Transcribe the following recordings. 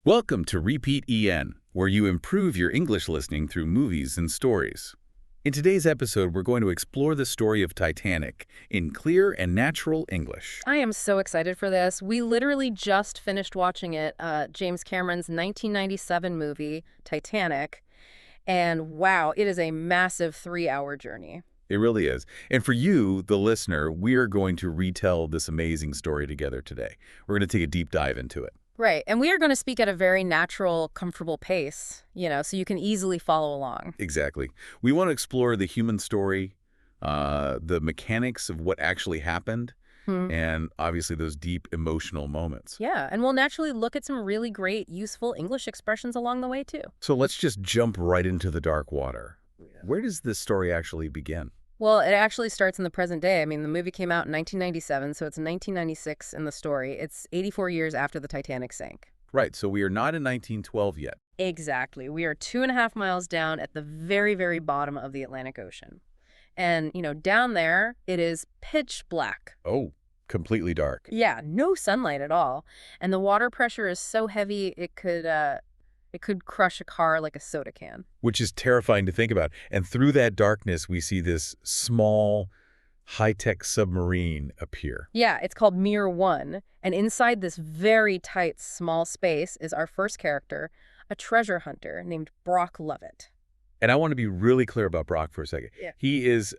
Welcome to Repeat EN, where you improve your English listening through movies and stories. In today's episode, we're going to explore the story of Titanic in clear and natural English. I am so excited for this. We literally just finished watching it, James Cameron's 1997 movie, Titanic. And wow, it is a massive 3-hour journey. It really is. And for you, the listener, we are going to retell this amazing story together today. We're going to take a deep dive into it. Right. And we are going to speak at a very natural, comfortable pace, so you can easily follow along. Exactly. We want to explore the human story, the mechanics of what actually happened, and obviously those deep emotional moments. Yeah, and we'll naturally look at some really great, useful English expressions along the way, too. So let's just jump right into the dark water. Where does this story actually begin? Well, it actually starts in the present day. I mean, the movie came out in 1997, so it's 1996 in the story. It's 84 years after the Titanic sank. Right, so we are not in 1912 yet. Exactly. We are 2.5 miles down at the very, very bottom of the Atlantic Ocean. And, down there, it is pitch black. Oh, completely dark. Yeah, no sunlight at all. And the water pressure is so heavy it could crush a car like a soda can. Which is terrifying to think about. And through that darkness, we see this small, high-tech submarine appear. Yeah, it's called Mir 1. And inside this very tight, small space is our first character, a treasure hunter named Brock Lovett. And I want to be really clear about Brock for a second. Yeah. He's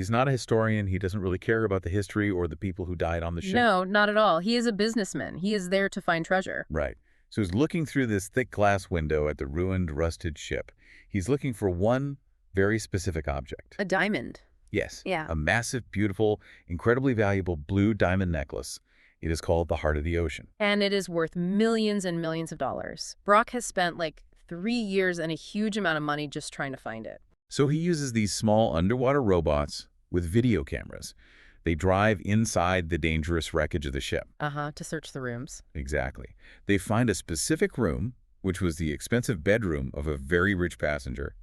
not a historian. He doesn't really care about the history or the people who died on the ship. No, not at all. He is a businessman. He is there to find treasure. Right. So he's looking through this thick glass window at the ruined, rusted ship. He's looking for one very specific object. A diamond. Yes. Yeah. A massive, beautiful, incredibly valuable blue diamond necklace. It is called the Heart of the Ocean. And it is worth millions and millions of dollars. Brock has spent like 3 years and a huge amount of money just trying to find it. So he uses these small underwater robots with video cameras. They drive inside the dangerous wreckage of the ship. To search the rooms. Exactly. They find a specific room, which was the expensive bedroom of a very rich passenger.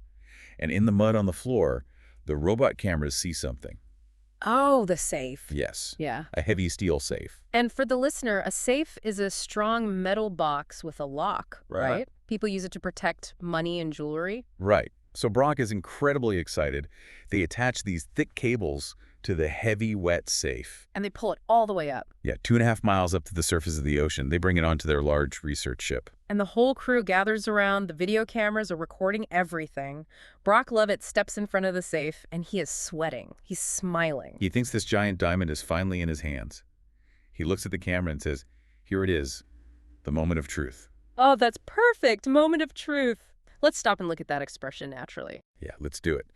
And in the mud on the floor, the robot cameras see something. Oh, the safe. Yes. Yeah. A heavy steel safe. And for the listener, a safe is a strong metal box with a lock, right? People use it to protect money and jewelry. Right. So Brock is incredibly excited. They attach these thick cables to the heavy, wet safe. And they pull it all the way up. Yeah, 2.5 miles up to the surface of the ocean. They bring it onto their large research ship. And the whole crew gathers around. The video cameras are recording everything. Brock Lovett steps in front of the safe, and he is sweating. He's smiling. He thinks this giant diamond is finally in his hands. He looks at the camera and says, "Here it is, the moment of truth." Oh, that's perfect. Moment of truth. Let's stop and look at that expression naturally. Yeah, let's do it.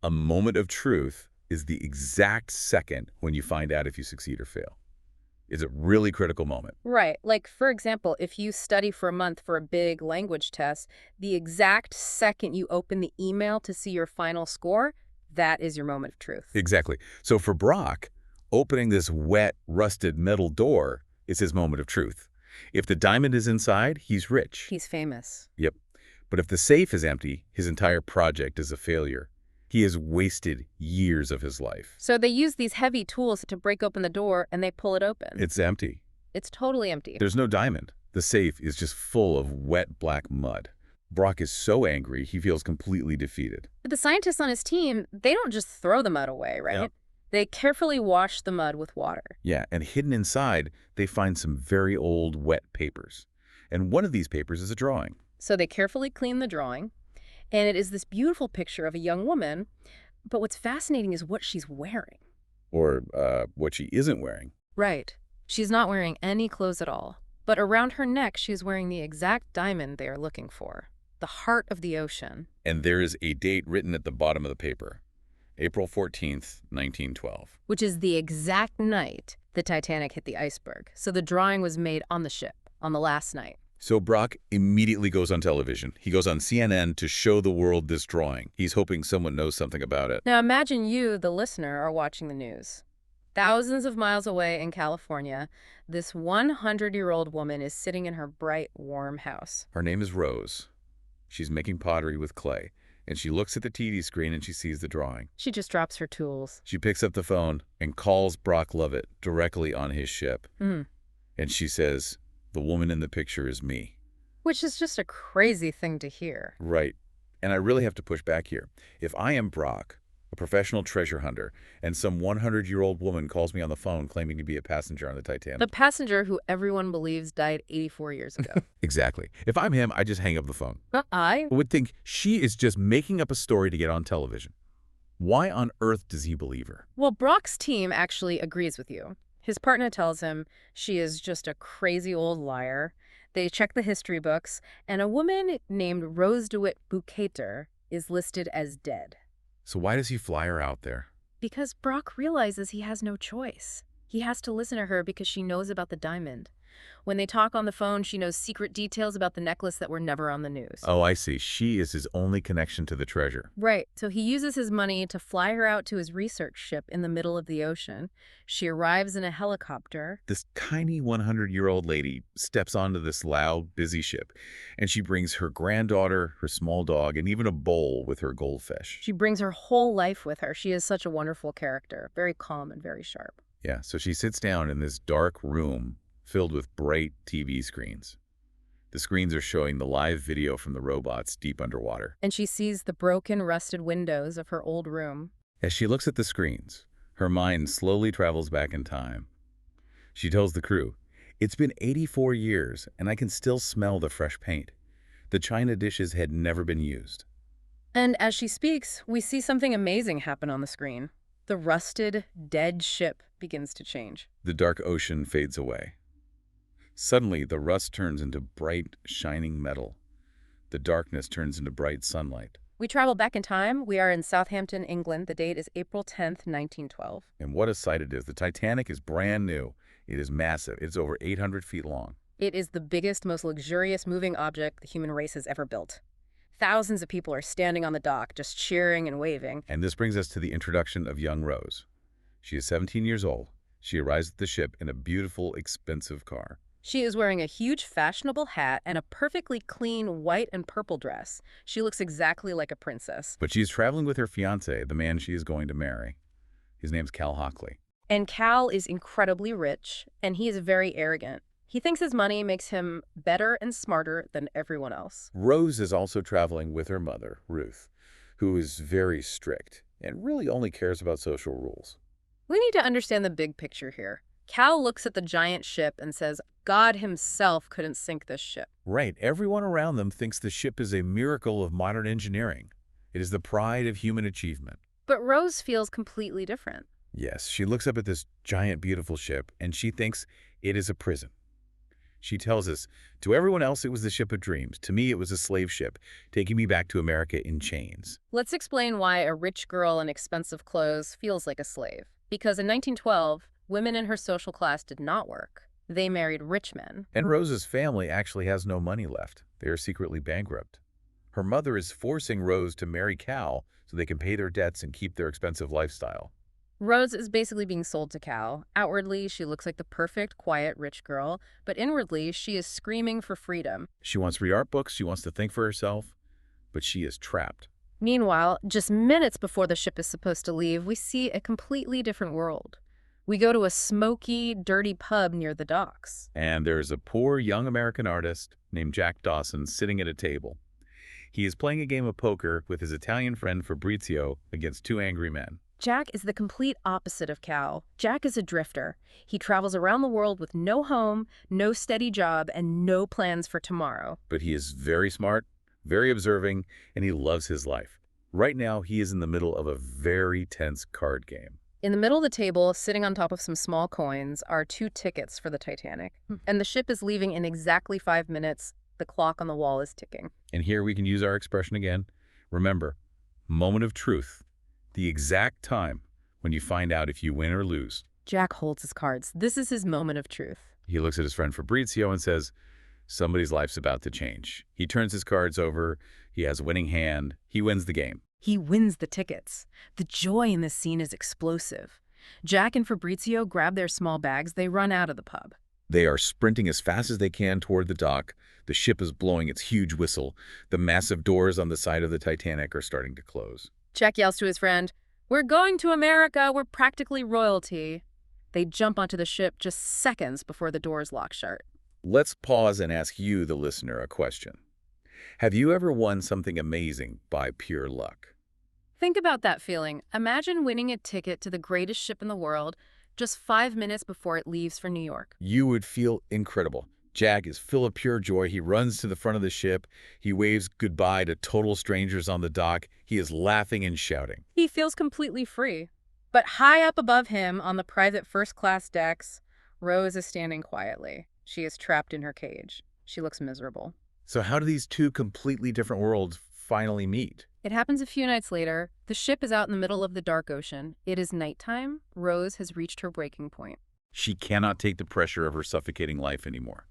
A moment of truth is the exact second when you find out if you succeed or fail. It's a really critical moment. Right. Like, for example, if you study for a month for a big language test, the exact second you open the email to see your final score, that is your moment of truth. Exactly. So for Brock, opening this wet, rusted metal door is his moment of truth. If the diamond is inside, he's rich. He's famous. Yep. But if the safe is empty, his entire project is a failure. He has wasted years of his life. So they use these heavy tools to break open the door, and they pull it open. It's empty. It's totally empty. There's no diamond. The safe is just full of wet, black mud. Brock is so angry, he feels completely defeated. But the scientists on his team, they don't just throw the mud away, right? Yep. They carefully wash the mud with water. Yeah, and hidden inside, they find some very old, wet papers. And one of these papers is a drawing. So they carefully clean the drawing, and it is this beautiful picture of a young woman, but what's fascinating is what she's wearing. Or what she isn't wearing. Right. She's not wearing any clothes at all, but around her neck she's wearing the exact diamond they are looking for, the heart of the ocean. And there is a date written at the bottom of the paper, April 14th, 1912. Which is the exact night the Titanic hit the iceberg. So the drawing was made on the ship, on the last night. So Brock immediately goes on television. He goes on CNN to show the world this drawing. He's hoping someone knows something about it. Now imagine you, the listener, are watching the news. Thousands of miles away in California, this 100-year-old woman is sitting in her bright, warm house. Her name is Rose. She's making pottery with clay, and she looks at the TV screen and she sees the drawing. She just drops her tools. She picks up the phone and calls Brock Lovett directly on his ship. And she says, "The woman in the picture is me. Which is just a crazy thing to hear. Right. And I really have to push back here. If I am Brock, a professional treasure hunter, and some 100-year-old woman calls me on the phone claiming to be a passenger on the The Titanic. passenger who everyone believes died 84 years ago. Exactly. If I'm him, I just hang up the phone. I I would think she is just making up a story to get on television. Why on earth does he believe her? Well, Brock's team actually agrees with you. His partner tells him she is just a crazy old liar. They check the history books, and a woman named Rose DeWitt Bukater is listed as dead. So why does he fly her out there? Because Brock realizes he has no choice. He has to listen to her because she knows about the diamond. When they talk on the phone, she knows secret details about the necklace that were never on the news. Oh, I see. She is his only connection to the treasure. Right, so he uses his money to fly her out to his research ship in the middle of the ocean. She arrives in a helicopter. This tiny 100-year-old lady steps onto this loud, busy ship, and she brings her granddaughter, her small dog, and even a bowl with her goldfish. She brings her whole life with her. She is such a wonderful character, very calm and very sharp. Yeah, so she sits down in this dark room filled with bright TV screens. The screens are showing the live video from the robots deep underwater. And she sees the broken, rusted windows of her old room. As she looks at the screens, her mind slowly travels back in time. She tells the crew, "It's been 84 years, and I can still smell the fresh paint. The china dishes had never been used." And as she speaks, we see something amazing happen on the screen. The rusted, dead ship begins to change. The dark ocean fades away. Suddenly, the rust turns into bright, shining metal. The darkness turns into bright sunlight. We travel back in time. We are in Southampton, England. The date is April 10th, 1912. And what a sight it is. The Titanic is brand new. It is massive. It's over 800 feet long. It is the biggest, most luxurious moving object the human race has ever built. Thousands of people are standing on the dock, just cheering and waving. And this brings us to the introduction of young Rose. She is 17 years old. She arrives at the ship in a beautiful, expensive car. She is wearing a huge fashionable hat and a perfectly clean white and purple dress. She looks exactly like a princess. But she is traveling with her fiancé, the man she is going to marry. His name's Cal Hockley. And Cal is incredibly rich, and he is very arrogant. He thinks his money makes him better and smarter than everyone else. Rose is also traveling with her mother, Ruth, who is very strict and really only cares about social rules. We need to understand the big picture here. Cal looks at the giant ship and says, God himself couldn't sink this ship. Right. Everyone around them thinks the ship is a miracle of modern engineering. It is the pride of human achievement. But Rose feels completely different. Yes, she looks up at this giant, beautiful ship, and she thinks it is a prison. She tells us, to everyone else, it was the ship of dreams. To me, it was a slave ship, taking me back to America in chains. Let's explain why a rich girl in expensive clothes feels like a slave. Because in 1912, women in her social class did not work. They married rich men. And Rose's family actually has no money left. They are secretly bankrupt. Her mother is forcing Rose to marry Cal so they can pay their debts and keep their expensive lifestyle. Rose is basically being sold to Cal. Outwardly, she looks like the perfect, quiet, rich girl, but inwardly, she is screaming for freedom. She wants to read art books, she wants to think for herself, but she is trapped. Meanwhile, just minutes before the ship is supposed to leave, we see a completely different world. We go to a smoky, dirty pub near the docks. And there is a poor young American artist named Jack Dawson sitting at a table. He is playing a game of poker with his Italian friend Fabrizio against two angry men. Jack is the complete opposite of Cal. Jack is a drifter. He travels around the world with no home, no steady job, and no plans for tomorrow. But he is very smart, very observing, and he loves his life. Right now, he is in the middle of a very tense card game. In the middle of the table, sitting on top of some small coins, are 2 tickets for the Titanic. And the ship is leaving in exactly 5 minutes. The clock on the wall is ticking. And here we can use our expression again. Remember, moment of truth. The exact time when you find out if you win or lose. Jack holds his cards. This is his moment of truth. He looks at his friend Fabrizio and says, somebody's life's about to change. He turns his cards over. He has a winning hand. He wins the game. He wins the tickets. The joy in this scene is explosive. Jack and Fabrizio grab their small bags. They run out of the pub. They are sprinting as fast as they can toward the dock. The ship is blowing its huge whistle. The massive doors on the side of the Titanic are starting to close. Jack yells to his friend, "We're going to America. We're practically royalty." They jump onto the ship just seconds before the doors lock shut. Let's pause and ask you, the listener, a question. Have you ever won something amazing by pure luck? Think about that feeling. Imagine winning a ticket to the greatest ship in the world just 5 minutes before it leaves for New York. You would feel incredible. Jack is full of pure joy. He runs to the front of the ship. He waves goodbye to total strangers on the dock. He is laughing and shouting. He feels completely free. But high up above him on the private first-class decks, Rose is standing quietly. She is trapped in her cage. She looks miserable. So how do these two completely different worlds finally meet? It happens a few nights later. The ship is out in the middle of the dark ocean. It is nighttime. Rose has reached her breaking point. She cannot take the pressure of her suffocating life anymore.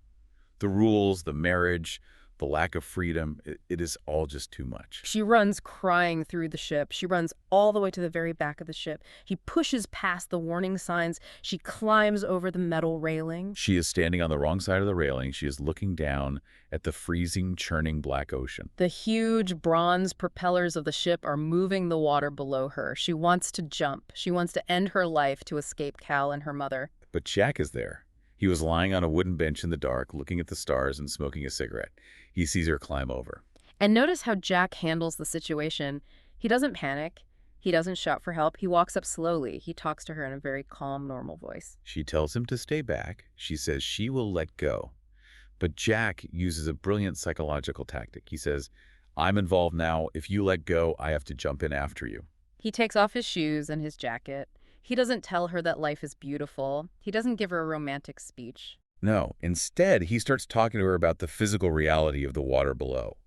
The rules, the marriage, the lack of freedom, it is all just too much. She runs crying through the ship. She runs all the way to the very back of the ship. She pushes past the warning signs. She climbs over the metal railing. She is standing on the wrong side of the railing. She is looking down at the freezing, churning black ocean. The huge bronze propellers of the ship are moving the water below her. She wants to jump. She wants to end her life to escape Cal and her mother. But Jack is there. He was lying on a wooden bench in the dark, looking at the stars and smoking a cigarette. He sees her climb over. And notice how Jack handles the situation. He doesn't panic. He doesn't shout for help. He walks up slowly. He talks to her in a very calm, normal voice. She tells him to stay back. She says she will let go. But Jack uses a brilliant psychological tactic. He says, I'm involved now. If you let go, I have to jump in after you. He takes off his shoes and his jacket. He doesn't tell her that life is beautiful. He doesn't give her a romantic speech. No, instead, he starts talking to her about the physical reality of the water below.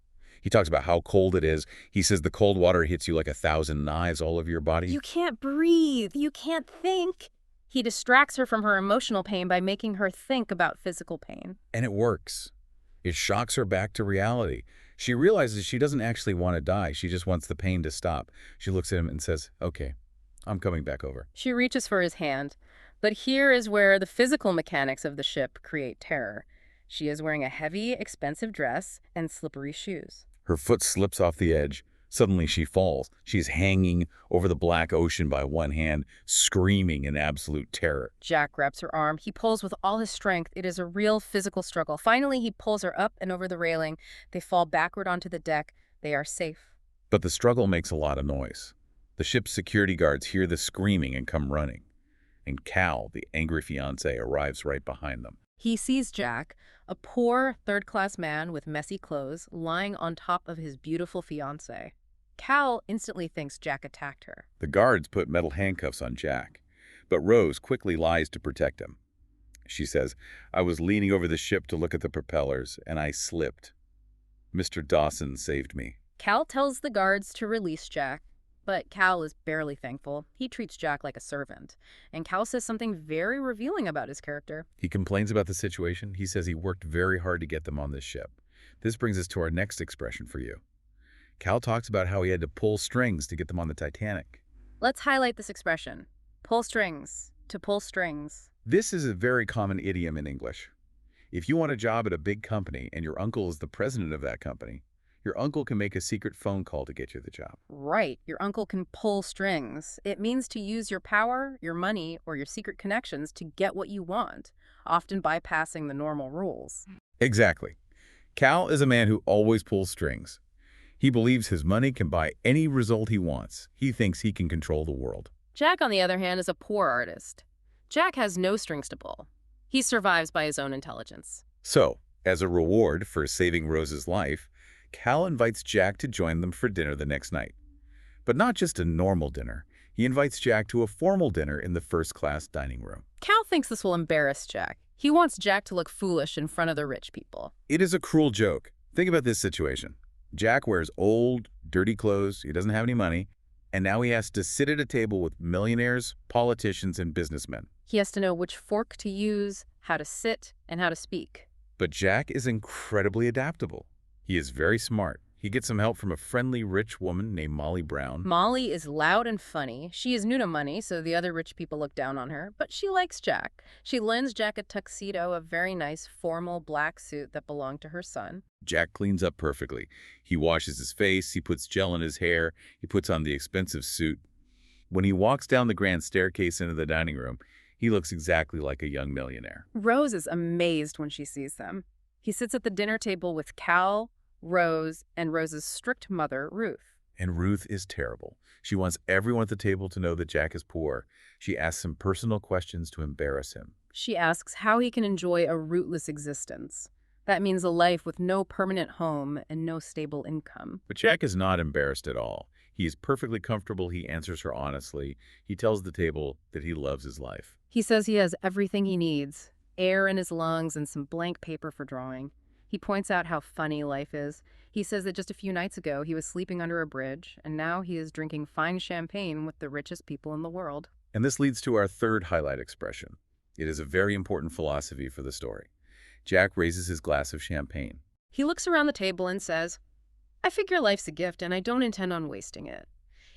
He talks about how cold it is. He says the cold water hits you like 1,000 knives all over your body. You can't breathe. You can't think. He distracts her from her emotional pain by making her think about physical pain. And it works. It shocks her back to reality. She realizes she doesn't actually want to die. She just wants the pain to stop. She looks at him and says, okay, I'm coming back over. She reaches for his hand. But here is where the physical mechanics of the ship create terror. She is wearing a heavy, expensive dress and slippery shoes. Her foot slips off the edge. Suddenly she falls. She's hanging over the black ocean by one hand, screaming in absolute terror. Jack grabs her arm. He pulls with all his strength. It is a real physical struggle. Finally, he pulls her up and over the railing. They fall backward onto the deck. They are safe. But the struggle makes a lot of noise. The ship's security guards hear the screaming and come running. And Cal, the angry fiancé, arrives right behind them. He sees Jack, a poor third-class man with messy clothes, lying on top of his beautiful fiancée. Cal instantly thinks Jack attacked her. The guards put metal handcuffs on Jack, but Rose quickly lies to protect him. She says, I was leaning over the ship to look at the propellers, and I slipped. Mr. Dawson saved me. Cal tells the guards to release Jack, but Cal is barely thankful. He treats Jack like a servant, and Cal says something very revealing about his character. He complains about the situation. He says he worked very hard to get them on this ship. This brings us to our next expression for you. Cal talks about how he had to pull strings to get them on the Titanic. Let's highlight this expression. Pull strings. To pull strings. This is a very common idiom in English. If you want a job at a big company and your uncle is the president of that company, your uncle can make a secret phone call to get you the job. Right. Your uncle can pull strings. It means to use your power, your money, or your secret connections to get what you want, often bypassing the normal rules. Exactly. Cal is a man who always pulls strings. He believes his money can buy any result he wants. He thinks he can control the world. Jack, on the other hand, is a poor artist. Jack has no strings to pull. He survives by his own intelligence. So, as a reward for saving Rose's life, Cal invites Jack to join them for dinner the next night. But not just a normal dinner. He invites Jack to a formal dinner in the first-class dining room. Cal thinks this will embarrass Jack. He wants Jack to look foolish in front of the rich people. It is a cruel joke. Think about this situation. Jack wears old, dirty clothes. He doesn't have any money. And now he has to sit at a table with millionaires, politicians, and businessmen. He has to know which fork to use, how to sit, and how to speak. But Jack is incredibly adaptable. He is very smart. He gets some help from a friendly, rich woman named Molly Brown. Molly is loud and funny. She is new to money, so the other rich people look down on her, but she likes Jack. She lends Jack a tuxedo, a very nice, formal black suit that belonged to her son. Jack cleans up perfectly. He washes his face, he puts gel in his hair, he puts on the expensive suit. When he walks down the grand staircase into the dining room, He looks exactly like a young millionaire. Rose is amazed when she sees them. He sits at the dinner table with Cal, Rose, and Rose's strict mother, Ruth. And Ruth is terrible. She wants everyone at the table to know that Jack is poor. She asks him personal questions to embarrass him. She asks how he can enjoy a rootless existence. That means a life with no permanent home and no stable income. But Jack is not embarrassed at all. He is perfectly comfortable. He answers her honestly. He tells the table that he loves his life. He says he has everything he needs, air in his lungs and some blank paper for drawing. He points out how funny life is. He says that just a few nights ago he was sleeping under a bridge, and now he is drinking fine champagne with the richest people in the world. And this leads to our third highlight expression. It is a very important philosophy for the story. Jack raises his glass of champagne. He looks around the table and says, I figure life's a gift and I don't intend on wasting it.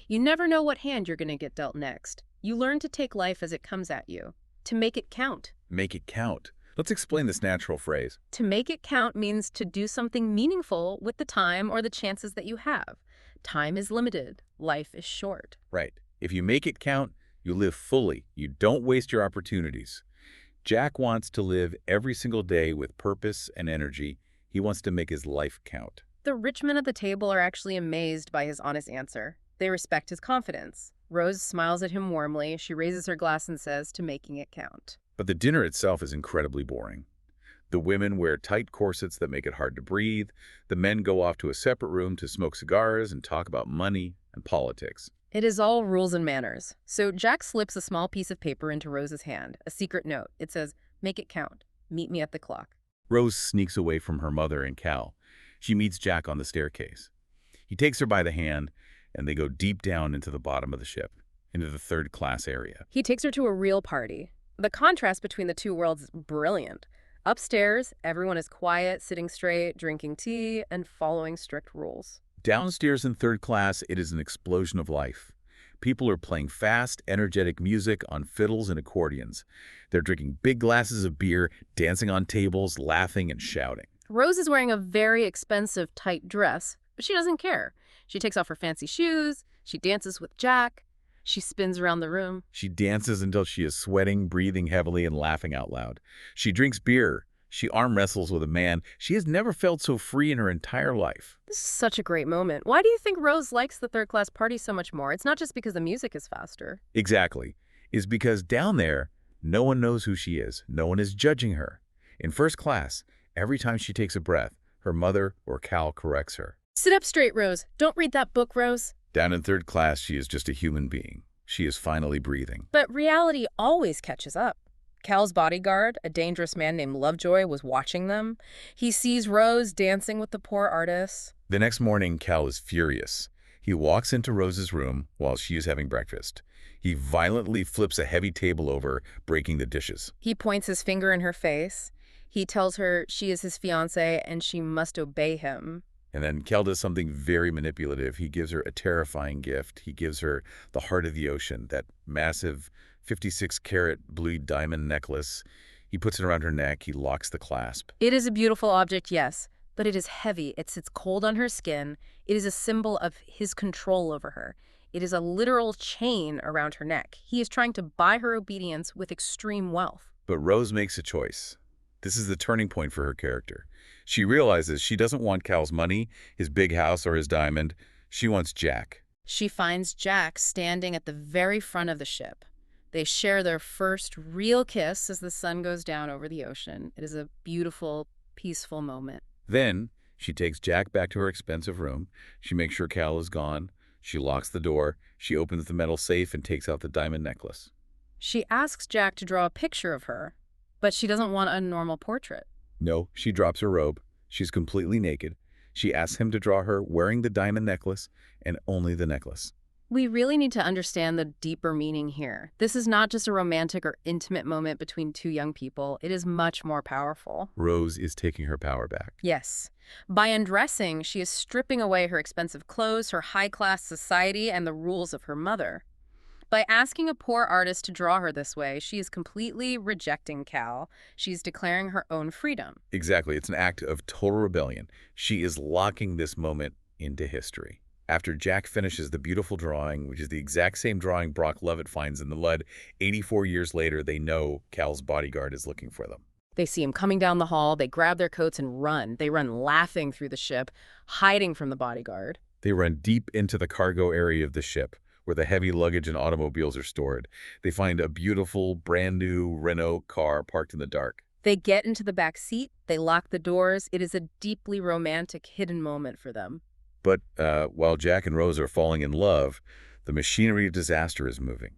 You never know what hand you're going to get dealt next. You learn to take life as it comes at you, to make it count. Make it count. Let's explain this natural phrase. To make it count means to do something meaningful with the time or the chances that you have. Time is limited. Life is short. Right. If you make it count, you live fully. You don't waste your opportunities. Jack wants to live every single day with purpose and energy. He wants to make his life count. The rich men at the table are actually amazed by his honest answer. They respect his confidence. Rose smiles at him warmly. She raises her glass and says, to making it count. But the dinner itself is incredibly boring. The women wear tight corsets that make it hard to breathe. The men go off to a separate room to smoke cigars and talk about money and politics. It is all rules and manners. So Jack slips a small piece of paper into Rose's hand, a secret note. It says, make it count. Meet me at the clock. Rose sneaks away from her mother and Cal. She meets Jack on the staircase. He takes her by the hand, and they go deep down into the bottom of the ship, into the third-class area. He takes her to a real party. The contrast between the two worlds is brilliant. Upstairs, everyone is quiet, sitting straight, drinking tea, and following strict rules. Downstairs in third class, it is an explosion of life. People are playing fast, energetic music on fiddles and accordions. They're drinking big glasses of beer, dancing on tables, laughing and shouting. Rose is wearing a very expensive, tight dress, but she doesn't care. She takes off her fancy shoes. She dances with Jack. She spins around the room. She dances until she is sweating, breathing heavily, and laughing out loud. She drinks beer. She arm wrestles with a man. She has never felt so free in her entire life. This is such a great moment. Why do you think Rose likes the third-class party so much more? It's not just because the music is faster. Exactly. It's because down there, no one knows who she is. No one is judging her. In first class, every time she takes a breath, her mother or Cal corrects her. Sit up straight, Rose. Don't read that book, Rose. Down in third class, she is just a human being. She is finally breathing. But reality always catches up. Cal's bodyguard, a dangerous man named Lovejoy, was watching them. He sees Rose dancing with the poor artist. The next morning, Cal is furious. He walks into Rose's room while she is having breakfast. He violently flips a heavy table over, breaking the dishes. He points his finger in her face. He tells her she is his fiancée and she must obey him. And then Cal does something very manipulative. He gives her a terrifying gift. He gives her the heart of the ocean, that massive 56-carat blue diamond necklace. He puts it around her neck. He locks the clasp. It is a beautiful object, yes, but it is heavy. It sits cold on her skin. It is a symbol of his control over her. It is a literal chain around her neck. He is trying to buy her obedience with extreme wealth. But Rose makes a choice. This is the turning point for her character. She realizes she doesn't want Cal's money, his big house, or his diamond. She wants Jack. She finds Jack standing at the very front of the ship. They share their first real kiss as the sun goes down over the ocean. It is a beautiful, peaceful moment. Then she takes Jack back to her expensive room. She makes sure Cal is gone. She locks the door. She opens the metal safe and takes out the diamond necklace. She asks Jack to draw a picture of her, but she doesn't want a normal portrait. No, she drops her robe. She's completely naked. She asks him to draw her wearing the diamond necklace and only the necklace. We really need to understand the deeper meaning here. This is not just a romantic or intimate moment between two young people. It is much more powerful. Rose is taking her power back. Yes. By undressing, she is stripping away her expensive clothes, her high-class society, and the rules of her mother. By asking a poor artist to draw her this way, she is completely rejecting Cal. She's declaring her own freedom. Exactly. It's an act of total rebellion. She is locking this moment into history. After Jack finishes the beautiful drawing, which is the exact same drawing Brock Lovett finds in the Lud, 84 years later, they know Cal's bodyguard is looking for them. They see him coming down the hall. They grab their coats and run. They run laughing through the ship, hiding from the bodyguard. They run deep into the cargo area of the ship, where the heavy luggage and automobiles are stored. They find a beautiful, brand-new Renault car parked in the dark. They get into the back seat. They lock the doors. It is a deeply romantic, hidden moment for them. But while Jack and Rose are falling in love, the machinery of disaster is moving.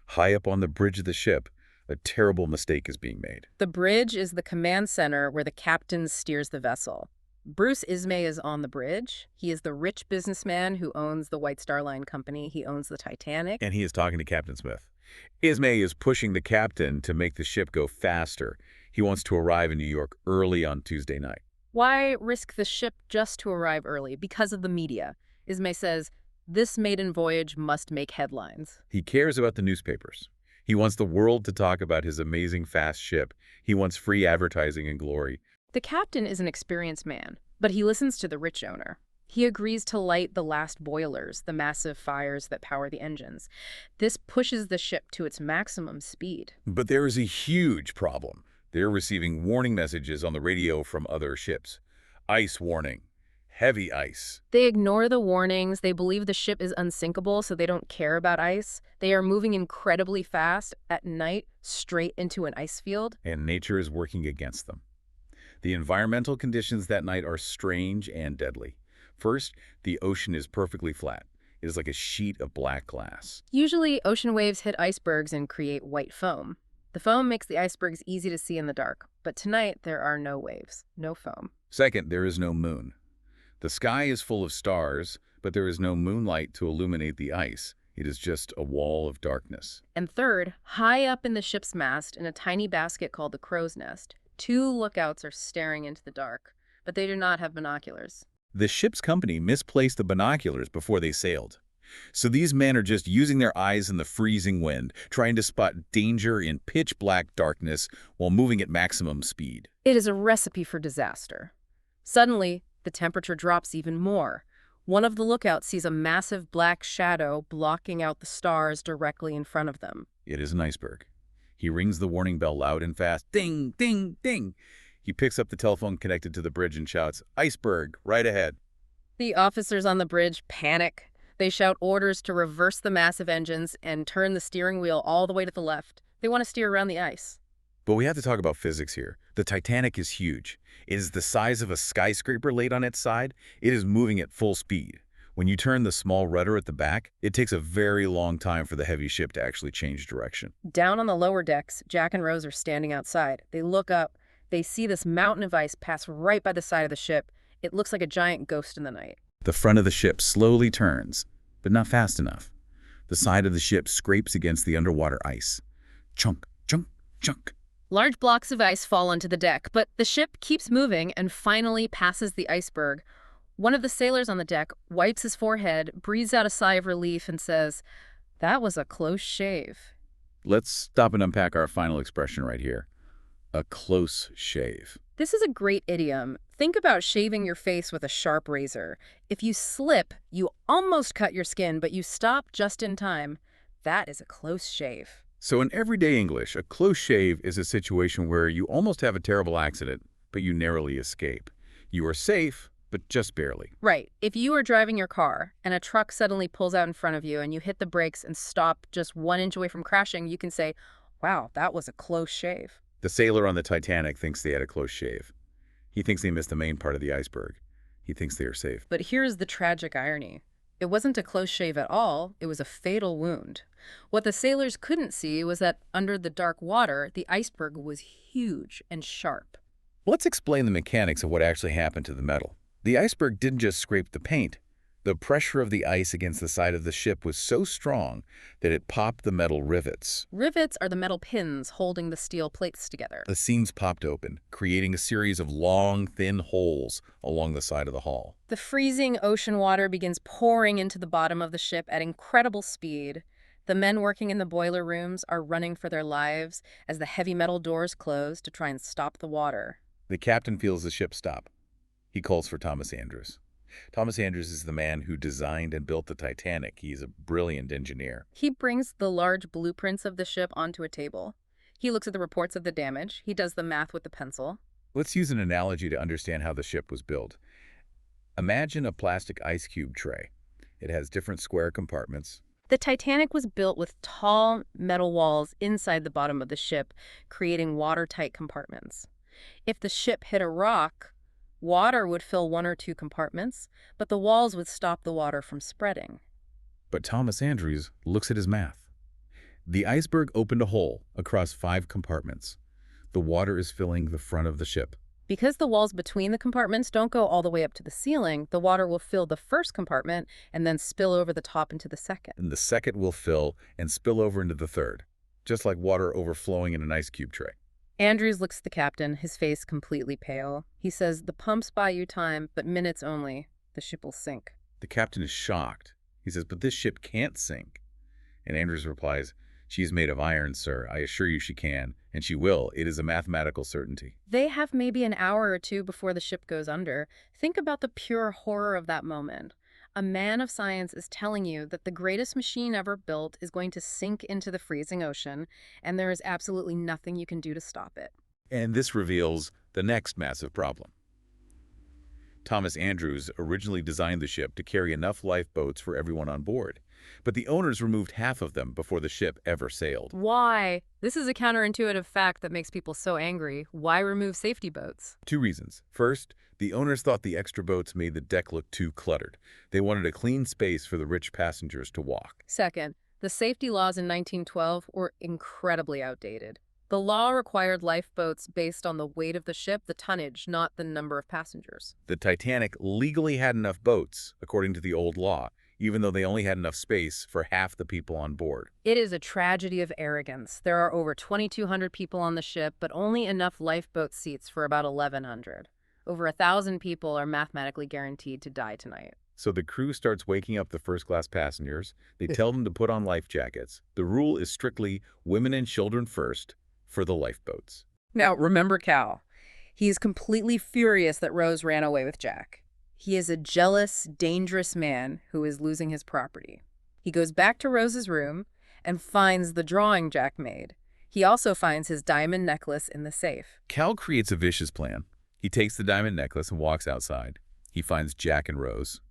High up on the bridge of the ship, a terrible mistake is being made. The bridge is the command center where the captain steers the vessel. Bruce Ismay is on the bridge. He is the rich businessman who owns the White Star Line Company. He owns the Titanic. And he is talking to Captain Smith. Ismay is pushing the captain to make the ship go faster. He wants to arrive in New York early on Tuesday night. Why risk the ship just to arrive early? Because of the media. Ismay says, this maiden voyage must make headlines. He cares about the newspapers. He wants the world to talk about his amazing fast ship. He wants free advertising and glory. The captain is an experienced man, but he listens to the rich owner. He agrees to light the last boilers, the massive fires that power the engines. This pushes the ship to its maximum speed. But there is a huge problem. They're receiving warning messages on the radio from other ships. Ice warning. Heavy ice. They ignore the warnings. They believe the ship is unsinkable, so they don't care about ice. They are moving incredibly fast at night, straight into an ice field. And nature is working against them. The environmental conditions that night are strange and deadly. First, the ocean is perfectly flat. It is like a sheet of black glass. Usually, ocean waves hit icebergs and create white foam. The foam makes the icebergs easy to see in the dark, but tonight there are no waves, no foam. Second, there is no moon. The sky is full of stars, but there is no moonlight to illuminate the ice. It is just a wall of darkness. And third, high up in the ship's mast, in a tiny basket called the crow's nest, two lookouts are staring into the dark, but they do not have binoculars. The ship's company misplaced the binoculars before they sailed. So these men are just using their eyes in the freezing wind, trying to spot danger in pitch-black darkness while moving at maximum speed. It is a recipe for disaster. Suddenly, the temperature drops even more. One of the lookouts sees a massive black shadow blocking out the stars directly in front of them. It is an iceberg. He rings the warning bell loud and fast. Ding, ding, ding. He picks up the telephone connected to the bridge and shouts, "Iceberg, right ahead." The officers on the bridge panic. They shout orders to reverse the massive engines and turn the steering wheel all the way to the left. They want to steer around the ice. But we have to talk about physics here. The Titanic is huge. It is the size of a skyscraper laid on its side. It is moving at full speed. When you turn the small rudder at the back, it takes a very long time for the heavy ship to actually change direction. Down on the lower decks, Jack and Rose are standing outside. They look up. They see this mountain of ice pass right by the side of the ship. It looks like a giant ghost in the night. The front of the ship slowly turns, but not fast enough. The side of the ship scrapes against the underwater ice. Chunk, chunk, chunk. Large blocks of ice fall onto the deck, but the ship keeps moving and finally passes the iceberg. One of the sailors on the deck wipes his forehead, breathes out a sigh of relief, and says, "That was a close shave." Let's stop and unpack our final expression right here. A close shave. This is a great idiom. Think about shaving your face with a sharp razor. If you slip, you almost cut your skin, but you stop just in time. That is a close shave. So in everyday English, a close shave is a situation where you almost have a terrible accident, but you narrowly escape. You are safe, but just barely. Right. If you are driving your car and a truck suddenly pulls out in front of you and you hit the brakes and stop just 1 inch away from crashing, you can say, "Wow, that was a close shave." The sailor on the Titanic thinks they had a close shave. He thinks they missed the main part of the iceberg. He thinks they are safe. But here's the tragic irony. It wasn't a close shave at all. It was a fatal wound. What the sailors couldn't see was that under the dark water, the iceberg was huge and sharp. Let's explain the mechanics of what actually happened to the metal. The iceberg didn't just scrape the paint. The pressure of the ice against the side of the ship was so strong that it popped the metal rivets. Rivets are the metal pins holding the steel plates together. The seams popped open, creating a series of long, thin holes along the side of the hull. The freezing ocean water begins pouring into the bottom of the ship at incredible speed. The men working in the boiler rooms are running for their lives as the heavy metal doors close to try and stop the water. The captain feels the ship stop. He calls for Thomas Andrews. Thomas Andrews is the man who designed and built the Titanic. He's a brilliant engineer. He brings the large blueprints of the ship onto a table. He looks at the reports of the damage. He does the math with the pencil. Let's use an analogy to understand how the ship was built. Imagine a plastic ice cube tray. It has different square compartments. The Titanic was built with tall metal walls inside the bottom of the ship, creating watertight compartments. If the ship hit a rock, water would fill one or two compartments, but the walls would stop the water from spreading. But Thomas Andrews looks at his math. The iceberg opened a hole across 5 compartments. The water is filling the front of the ship. Because the walls between the compartments don't go all the way up to the ceiling, the water will fill the first compartment and then spill over the top into the second. And the second will fill and spill over into the third, just like water overflowing in an ice cube tray. Andrews looks at the captain, his face completely pale. He says, "The pumps buy you time, but minutes only. The ship will sink." The captain is shocked. He says, "But this ship can't sink." And Andrews replies, "She is made of iron, sir. I assure you she can, and she will. It is a mathematical certainty." They have maybe an hour or two before the ship goes under. Think about the pure horror of that moment. A man of science is telling you that the greatest machine ever built is going to sink into the freezing ocean, and there is absolutely nothing you can do to stop it. And this reveals the next massive problem. Thomas Andrews originally designed the ship to carry enough lifeboats for everyone on board, but the owners removed half of them before the ship ever sailed. Why? This is a counterintuitive fact that makes people so angry. Why remove safety boats? 2 reasons. First, the owners thought the extra boats made the deck look too cluttered. They wanted a clean space for the rich passengers to walk. Second, the safety laws in 1912 were incredibly outdated. The law required lifeboats based on the weight of the ship, the tonnage, not the number of passengers. The Titanic legally had enough boats, according to the old law, even though they only had enough space for half the people on board. It is a tragedy of arrogance. There are over 2,200 people on the ship, but only enough lifeboat seats for about 1,100. Over 1,000 people are mathematically guaranteed to die tonight. So the crew starts waking up the first-class passengers. They tell them to put on life jackets. The rule is strictly women and children first for the lifeboats. Now, remember Cal. He is completely furious that Rose ran away with Jack. He is a jealous, dangerous man who is losing his property. He goes back to Rose's room and finds the drawing Jack made. He also finds his diamond necklace in the safe. Cal creates a vicious plan. He takes the diamond necklace and walks outside. He finds Jack and Rose.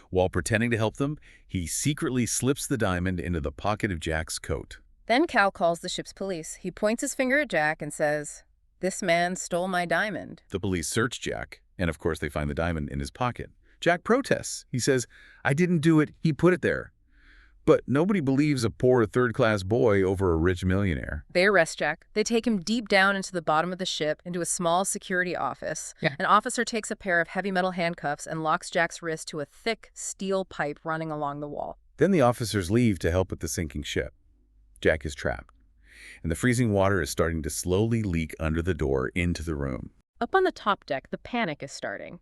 While pretending to help them, he secretly slips the diamond into the pocket of Jack's coat. Then Cal calls the ship's police. He points his finger at Jack and says, "This man stole my diamond." The police search Jack, and of course they find the diamond in his pocket. Jack protests. He says, "I didn't do it. He put it there." But nobody believes a poor third-class boy over a rich millionaire. They arrest Jack. They take him deep down into the bottom of the ship, into a small security office. An officer takes a pair of heavy metal handcuffs and locks Jack's wrist to a thick steel pipe running along the wall. Then the officers leave to help with the sinking ship. Jack is trapped, and the freezing water is starting to slowly leak under the door into the room. Up on the top deck, the panic is starting.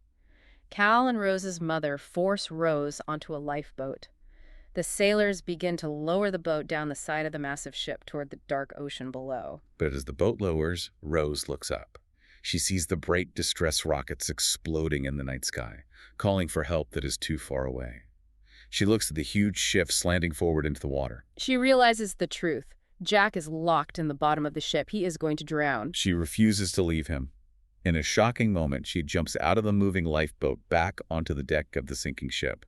Cal and Rose's mother force Rose onto a lifeboat. The sailors begin to lower the boat down the side of the massive ship toward the dark ocean below. But as the boat lowers, Rose looks up. She sees the bright distress rockets exploding in the night sky, calling for help that is too far away. She looks at the huge ship slanting forward into the water. She realizes the truth. Jack is locked in the bottom of the ship. He is going to drown. She refuses to leave him. In a shocking moment, she jumps out of the moving lifeboat back onto the deck of the sinking ship.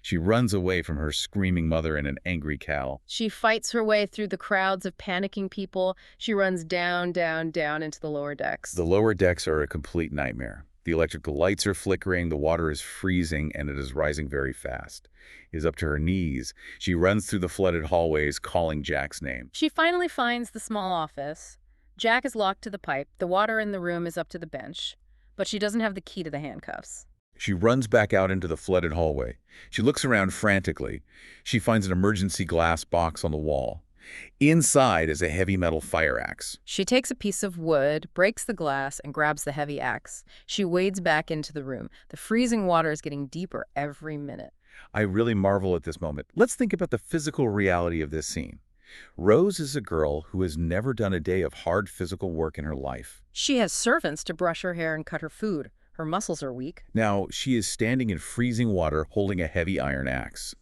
She runs away from her screaming mother and an angry Cal. She fights her way through the crowds of panicking people. She runs down, down, down into the lower decks. The lower decks are a complete nightmare. The electrical lights are flickering, the water is freezing, and it is rising very fast. It is up to her knees. She runs through the flooded hallways, calling Jack's name. She finally finds the small office. Jack is locked to the pipe. The water in the room is up to the bench, but she doesn't have the key to the handcuffs. She runs back out into the flooded hallway. She looks around frantically. She finds an emergency glass box on the wall. Inside is a heavy metal fire axe. She takes a piece of wood, breaks the glass, and grabs the heavy axe. She wades back into the room. The freezing water is getting deeper every minute. I really marvel at this moment. Let's think about the physical reality of this scene. Rose is a girl who has never done a day of hard physical work in her life. She has servants to brush her hair and cut her food. Her muscles are weak. Now, she is standing in freezing water holding a heavy iron axe.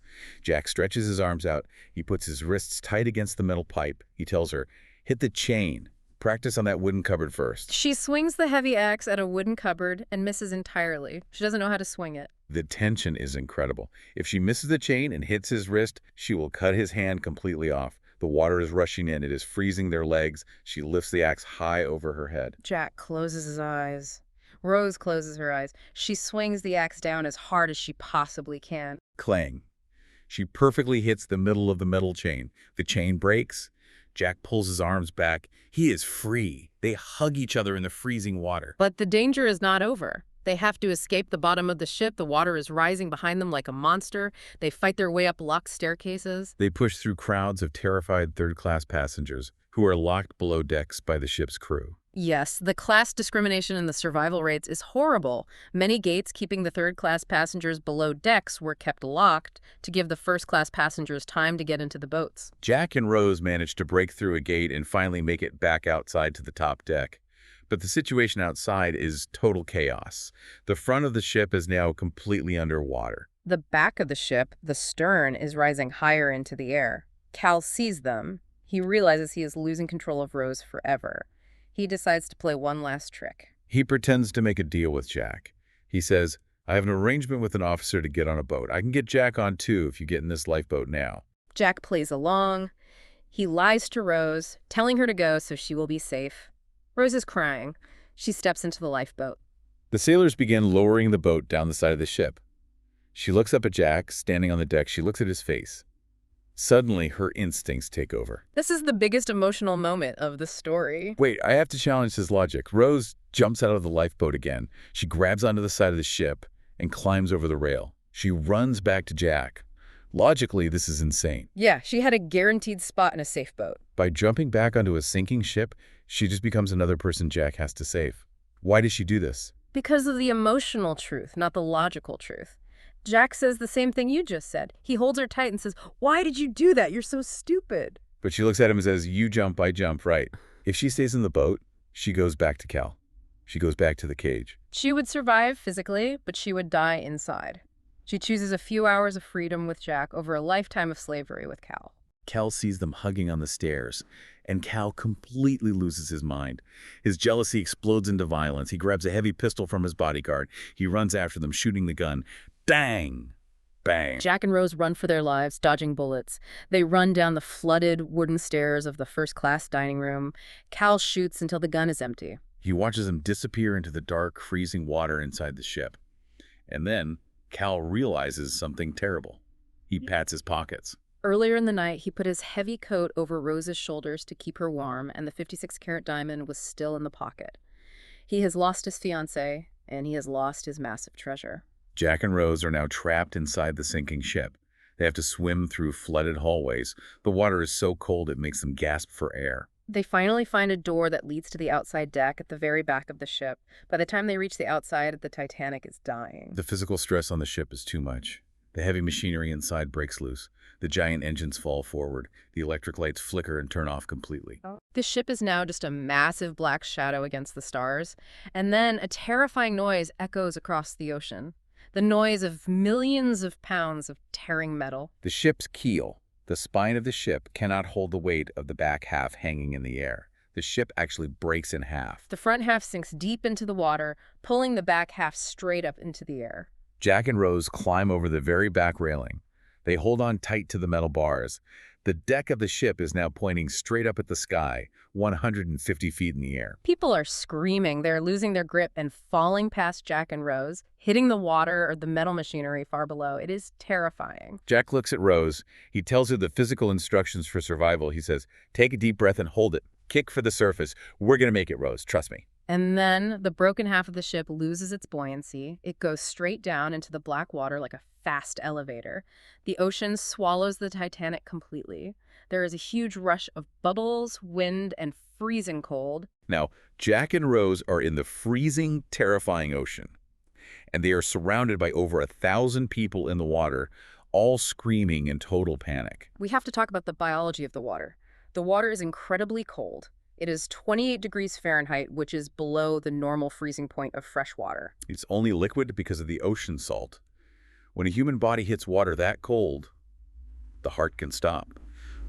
Jack stretches his arms out. He puts his wrists tight against the metal pipe. He tells her, hit the chain. Practice on that wooden cupboard first. She swings the heavy axe at a wooden cupboard and misses entirely. She doesn't know how to swing it. The tension is incredible. If she misses the chain and hits his wrist, she will cut his hand completely off. The water is rushing in. It is freezing their legs. She lifts the axe high over her head. Jack closes his eyes. Rose closes her eyes. She swings the axe down as hard as she possibly can. Clang. She perfectly hits the middle of the metal chain. The chain breaks. Jack pulls his arms back. He is free. They hug each other in the freezing water. But the danger is not over. They have to escape the bottom of the ship. The water is rising behind them like a monster. They fight their way up locked staircases. They push through crowds of terrified third-class passengers who are locked below decks by the ship's crew. Yes, the class discrimination in the survival rates is horrible. Many gates keeping the third-class passengers below decks were kept locked to give the first-class passengers time to get into the boats. Jack and Rose manage to break through a gate and finally make it back outside to the top deck. But the situation outside is total chaos. The front of the ship is now completely underwater. The back of the ship, the stern, is rising higher into the air. Cal sees them. He realizes he is losing control of Rose forever. He decides to play one last trick. He pretends to make a deal with Jack. He says, I have an arrangement with an officer to get on a boat. I can get Jack on too if you get in this lifeboat now. Jack plays along. He lies to Rose, telling her to go so she will be safe. Rose is crying. She steps into the lifeboat. The sailors begin lowering the boat down the side of the ship. She looks up at Jack, standing on the deck. She looks at his face. Suddenly, her instincts take over. This is the biggest emotional moment of the story. Wait, I have to challenge his logic. Rose jumps out of the lifeboat again. She grabs onto the side of the ship and climbs over the rail. She runs back to Jack. Logically, this is insane. Yeah, she had a guaranteed spot in a safe boat. By jumping back onto a sinking ship, she just becomes another person Jack has to save. Why does she do this? Because of the emotional truth, not the logical truth. Jack says the same thing you just said. He holds her tight and says, why did you do that? You're so stupid. But she looks at him and says, you jump, I jump, right. If she stays in the boat, she goes back to Cal. She goes back to the cage. She would survive physically, but she would die inside. She chooses a few hours of freedom with Jack over a lifetime of slavery with Cal. Cal sees them hugging on the stairs, and Cal completely loses his mind. His jealousy explodes into violence. He grabs a heavy pistol from his bodyguard. He runs after them, shooting the gun. Dang! Bang! Jack and Rose run for their lives, dodging bullets. They run down the flooded wooden stairs of the first-class dining room. Cal shoots until the gun is empty. He watches them disappear into the dark, freezing water inside the ship. And then Cal realizes something terrible. He pats his pockets. Earlier in the night, he put his heavy coat over Rose's shoulders to keep her warm, and the 56-carat diamond was still in the pocket. He has lost his fiancée, and he has lost his massive treasure. Jack and Rose are now trapped inside the sinking ship. They have to swim through flooded hallways. The water is so cold it makes them gasp for air. They finally find a door that leads to the outside deck at the very back of the ship. By the time they reach the outside, the Titanic is dying. The physical stress on the ship is too much. The heavy machinery inside breaks loose. The giant engines fall forward. The electric lights flicker and turn off completely. The ship is now just a massive black shadow against the stars. And then a terrifying noise echoes across the ocean. The noise of millions of pounds of tearing metal. The ship's keel, the spine of the ship, cannot hold the weight of the back half hanging in the air. The ship actually breaks in half. The front half sinks deep into the water, pulling the back half straight up into the air. Jack and Rose climb over the very back railing. They hold on tight to the metal bars. The deck of the ship is now pointing straight up at the sky, 150 feet in the air. People are screaming. They're losing their grip and falling past Jack and Rose, hitting the water or the metal machinery far below. It is terrifying. Jack looks at Rose. He tells her the physical instructions for survival. He says, take a deep breath and hold it. Kick for the surface. We're going to make it, Rose. Trust me. And then the broken half of the ship loses its buoyancy. It goes straight down into the black water like a fast elevator. The ocean swallows the Titanic completely. There is a huge rush of bubbles, wind, and freezing cold. Now, Jack and Rose are in the freezing, terrifying ocean, and they are surrounded by over 1,000 people in the water, all screaming in total panic. We have to talk about the biology of the water. The water is incredibly cold. It is 28 degrees Fahrenheit, which is below the normal freezing point of fresh water. It's only liquid because of the ocean salt. When a human body hits water that cold, the heart can stop.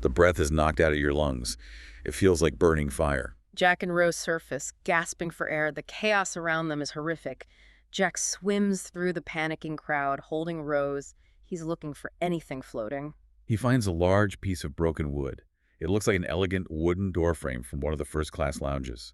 The breath is knocked out of your lungs. It feels like burning fire. Jack and Rose surface, gasping for air. The chaos around them is horrific. Jack swims through the panicking crowd, holding Rose. He's looking for anything floating. He finds a large piece of broken wood. It looks like an elegant wooden doorframe from one of the first-class lounges.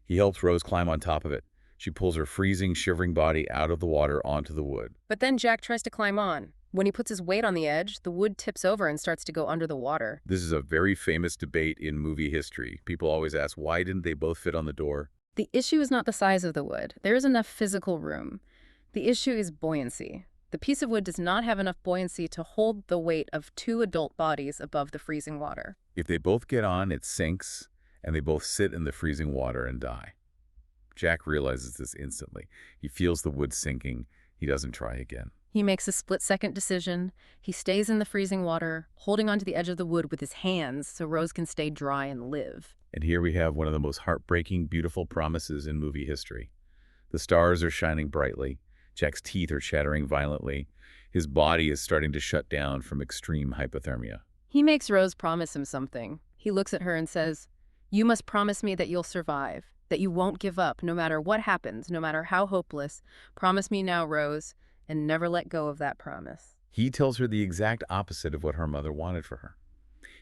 He helps Rose climb on top of it. She pulls her freezing, shivering body out of the water onto the wood. But then Jack tries to climb on. When he puts his weight on the edge, the wood tips over and starts to go under the water. This is a very famous debate in movie history. People always ask, why didn't they both fit on the door? The issue is not the size of the wood. There is enough physical room. The issue is buoyancy. The piece of wood does not have enough buoyancy to hold the weight of two adult bodies above the freezing water. If they both get on, it sinks, and they both sit in the freezing water and die. Jack realizes this instantly. He feels the wood sinking. He doesn't try again. He makes a split-second decision. He stays in the freezing water, holding onto the edge of the wood with his hands so Rose can stay dry and live. And here we have one of the most heartbreaking, beautiful promises in movie history. The stars are shining brightly. Jack's teeth are chattering violently. His body is starting to shut down from extreme hypothermia. He makes Rose promise him something. He looks at her and says, "You must promise me that you'll survive, that you won't give up no matter what happens, no matter how hopeless. Promise me now, Rose, and never let go of that promise." He tells her the exact opposite of what her mother wanted for her.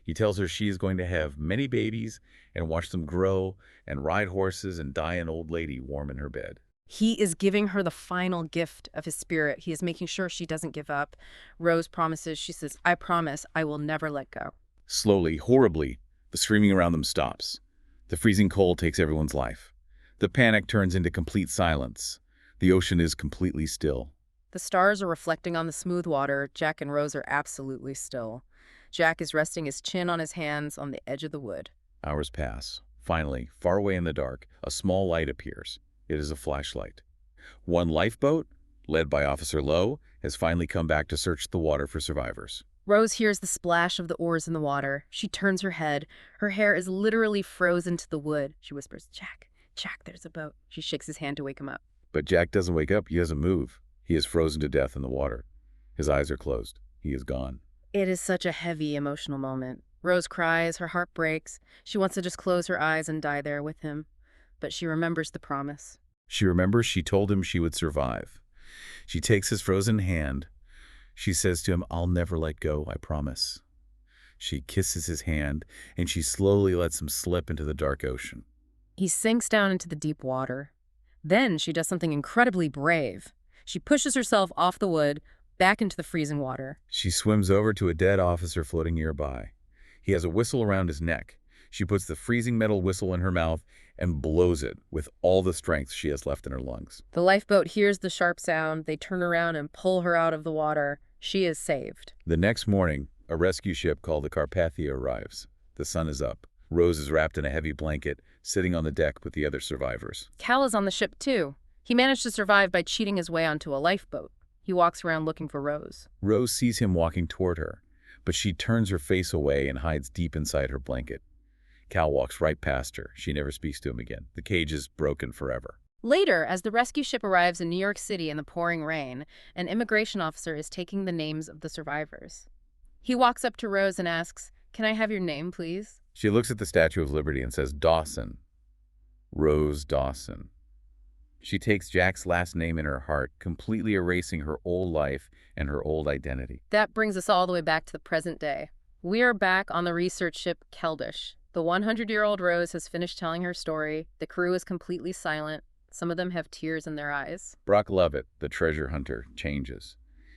He tells her she is going to have many babies and watch them grow and ride horses and die an old lady warm in her bed. He is giving her the final gift of his spirit. He is making sure she doesn't give up. Rose promises, she says, "I promise I will never let go." Slowly, horribly, the screaming around them stops. The freezing cold takes everyone's life. The panic turns into complete silence. The ocean is completely still. The stars are reflecting on the smooth water. Jack and Rose are absolutely still. Jack is resting his chin on his hands on the edge of the wood. Hours pass. Finally, far away in the dark, a small light appears. It is a flashlight. One lifeboat, led by Officer Lowe, has finally come back to search the water for survivors. Rose hears the splash of the oars in the water. She turns her head. Her hair is literally frozen to the wood. She whispers, "Jack, Jack, there's a boat." She shakes his hand to wake him up. But Jack doesn't wake up. He doesn't move. He is frozen to death in the water. His eyes are closed. He is gone. It is such a heavy, emotional moment. Rose cries. Her heart breaks. She wants to just close her eyes and die there with him. But she remembers the promise. She remembers she told him she would survive. She takes his frozen hand. She says to him, "I'll never let go, I promise." She kisses his hand, and she slowly lets him slip into the dark ocean. He sinks down into the deep water. Then she does something incredibly brave. She pushes herself off the wood, back into the freezing water. She swims over to a dead officer floating nearby. He has a whistle around his neck. She puts the freezing metal whistle in her mouth and blows it with all the strength she has left in her lungs. The lifeboat hears the sharp sound. They turn around and pull her out of the water. She is saved. The next morning, a rescue ship called the Carpathia arrives. The sun is up. Rose is wrapped in a heavy blanket, sitting on the deck with the other survivors. Cal is on the ship too. He managed to survive by cheating his way onto a lifeboat. He walks around looking for Rose. Rose sees him walking toward her, but she turns her face away and hides deep inside her blanket. Cal walks right past her. She never speaks to him again. The cage is broken forever. Later, as the rescue ship arrives in New York City in the pouring rain, an immigration officer is taking the names of the survivors. He walks up to Rose and asks, "Can I have your name, please?" She looks at the Statue of Liberty and says, "Dawson. Rose Dawson." She takes Jack's last name in her heart, completely erasing her old life and her old identity. That brings us all the way back to the present day. We are back on the research ship Keldysh. The 100-year-old Rose has finished telling her story. The crew is completely silent. Some of them have tears in their eyes. Brock Lovett, the treasure hunter, changes.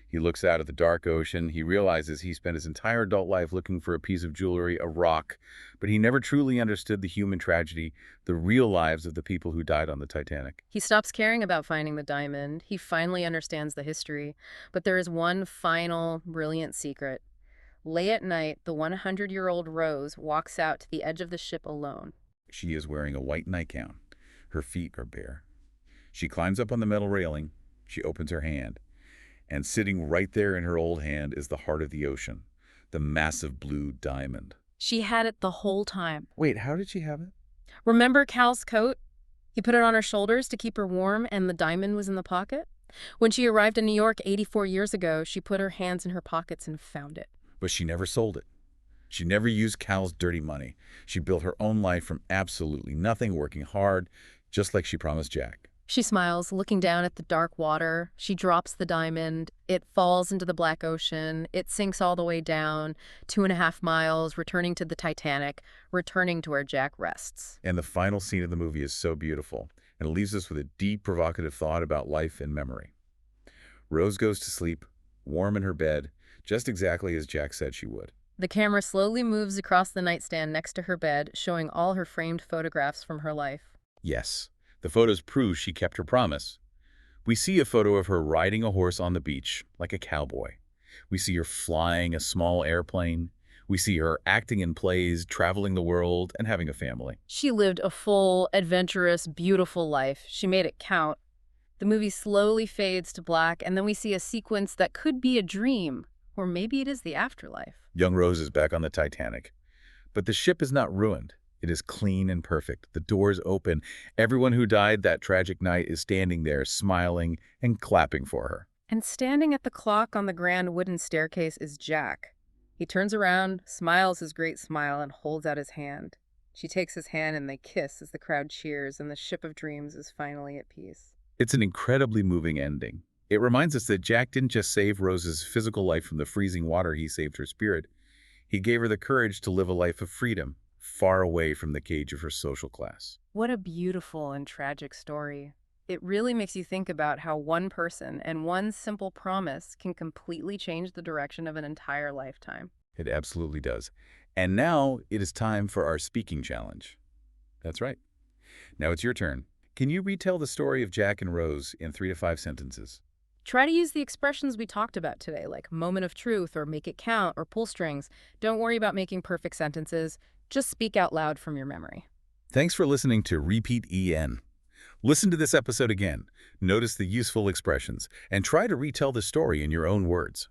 He looks out at the dark ocean. He realizes he spent his entire adult life looking for a piece of jewelry, a rock, but he never truly understood the human tragedy, the real lives of the people who died on the Titanic. He stops caring about finding the diamond. He finally understands the history. But there is one final, brilliant secret. Late at night, the 100-year-old Rose walks out to the edge of the ship alone. She is wearing a white nightgown. Her feet are bare. She climbs up on the metal railing. She opens her hand. And sitting right there in her old hand is the heart of the ocean, the massive blue diamond. She had it the whole time. Wait, how did she have it? Remember Cal's coat? He put it on her shoulders to keep her warm, and the diamond was in the pocket. When she arrived in New York 84 years ago, she put her hands in her pockets and found it. But she never sold it. She never used Cal's dirty money. She built her own life from absolutely nothing, working hard, just like she promised Jack. She smiles, looking down at the dark water. She drops the diamond. It falls into the Black Ocean. It sinks all the way down, 2.5 miles, returning to the Titanic, returning to where Jack rests. And the final scene of the movie is so beautiful, and it leaves us with a deep, provocative thought about life and memory. Rose goes to sleep, warm in her bed, just exactly as Jack said she would. The camera slowly moves across the nightstand next to her bed, showing all her framed photographs from her life. Yes, the photos prove she kept her promise. We see a photo of her riding a horse on the beach, like a cowboy. We see her flying a small airplane. We see her acting in plays, traveling the world, and having a family. She lived a full, adventurous, beautiful life. She made it count. The movie slowly fades to black, and then we see a sequence that could be a dream, or maybe it is the afterlife. Young Rose is back on the Titanic. But the ship is not ruined. It is clean and perfect. The doors open. Everyone who died that tragic night is standing there, smiling and clapping for her. And standing at the clock on the grand wooden staircase is Jack. He turns around, smiles his great smile, and holds out his hand. She takes his hand and they kiss as the crowd cheers, and the ship of dreams is finally at peace. It's an incredibly moving ending. It reminds us that Jack didn't just save Rose's physical life from the freezing water, he saved her spirit. He gave her the courage to live a life of freedom, far away from the cage of her social class. What a beautiful and tragic story. It really makes you think about how one person and one simple promise can completely change the direction of an entire lifetime. It absolutely does. And now it is time for our speaking challenge. That's right. Now it's your turn. Can you retell the story of Jack and Rose in 3 to 5 sentences? Try to use the expressions we talked about today, like moment of truth or make it count or pull strings. Don't worry about making perfect sentences. Just speak out loud from your memory. Thanks for listening to Repeat EN. Listen to this episode again, notice the useful expressions, and try to retell the story in your own words.